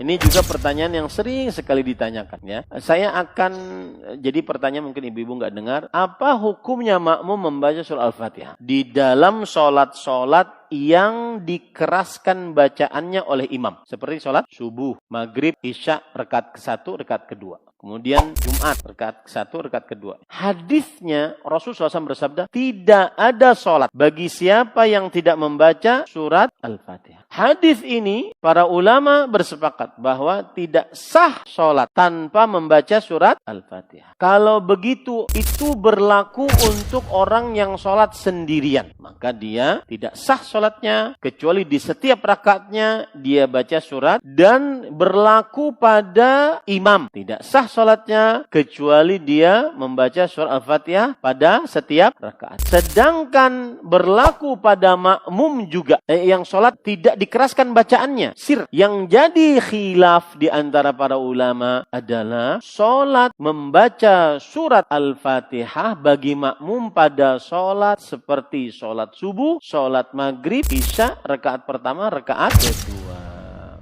Ini juga pertanyaan yang sering sekali ditanyakan ya. Saya akan, jadi pertanyaan mungkin ibu-ibu nggak dengar. Apa hukumnya makmum membaca surah Al-Fatihah di dalam sholat-sholat yang dikeraskan bacaannya oleh imam? Seperti sholat subuh, maghrib, isya, rakaat ke-1, rakaat kedua. Kemudian Jumat, rakaat ke-1, rakaat kedua. Hadisnya Rasulullah SAW bersabda, tidak ada sholat bagi siapa yang tidak membaca surat Al-Fatihah. Hadis ini para ulama bersepakat bahwa tidak sah sholat tanpa membaca surat Al-Fatihah. Kalau begitu, itu berlaku untuk orang yang sholat sendirian. Maka dia tidak sah sholatnya, kecuali di setiap rakaatnya dia baca surat, dan berlaku pada imam. Tidak sah sholatnya kecuali dia membaca surah Al-Fatihah pada setiap rakaat. Sedangkan berlaku pada makmum juga, yang sholat tidak dikeraskan bacaannya, sir. Yang jadi khilaf di antara para ulama adalah sholat membaca surat Al-Fatihah bagi makmum pada sholat seperti sholat subuh, sholat maghrib, isya, rakaat pertama, rakaat kedua.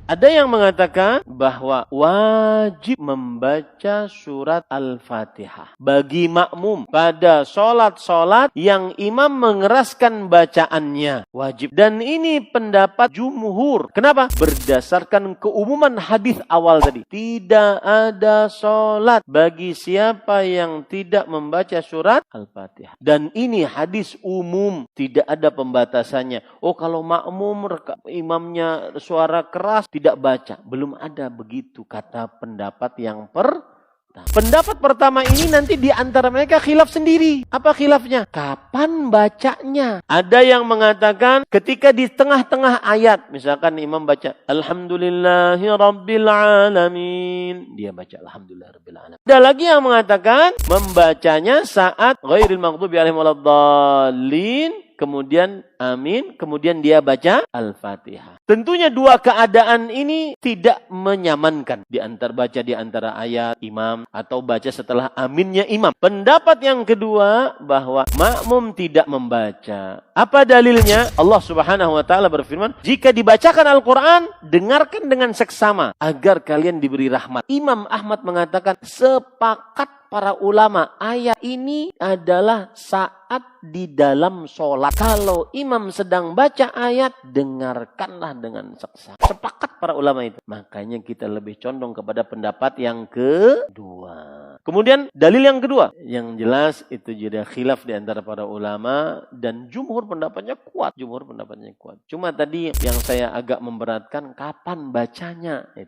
Ada yang mengatakan bahwa wajib membaca surat Al-Fatihah bagi makmum pada sholat-sholat yang imam mengeraskan bacaannya. Wajib. Dan ini pendapat jumhur. Kenapa? Berdasarkan keumuman hadis awal tadi. Tidak ada sholat bagi siapa yang tidak membaca surat Al-Fatihah. Dan ini hadis umum. Tidak ada pembatasannya. Oh, kalau makmum imamnya suara keras, tidak baca. Belum ada begitu kata pendapat yang pendapat pertama ini nanti di antara mereka khilaf sendiri. Apa khilafnya? Kapan bacanya? Ada yang mengatakan ketika di tengah-tengah ayat. Misalkan imam baca Alhamdulillahi Rabbil Alamin. Dia baca Alhamdulillah Rabbil Alamin. Ada lagi yang mengatakan membacanya saat ghairil maghdubi alaihim waladdallin. Kemudian amin, kemudian dia baca Al-Fatihah. Tentunya dua keadaan ini tidak menyamankan. Di antara ayat imam atau baca setelah aminnya imam. Pendapat yang kedua bahwa makmum tidak membaca. Apa dalilnya? Allah Subhanahu wa taala berfirman, jika dibacakan Al-Qur'an, dengarkan dengan seksama agar kalian diberi rahmat. Imam Ahmad mengatakan, sepakat para ulama, ayat ini adalah saat di dalam sholat. Kalau imam sedang baca ayat, dengarkanlah dengan seksama. Sepakat para ulama itu. Makanya kita lebih condong kepada pendapat yang kedua. Kemudian dalil yang kedua, yang jelas itu juga khilaf di antara para ulama dan jumhur pendapatnya kuat. Cuma tadi yang saya agak memberatkan, kapan bacanya? Itu ya.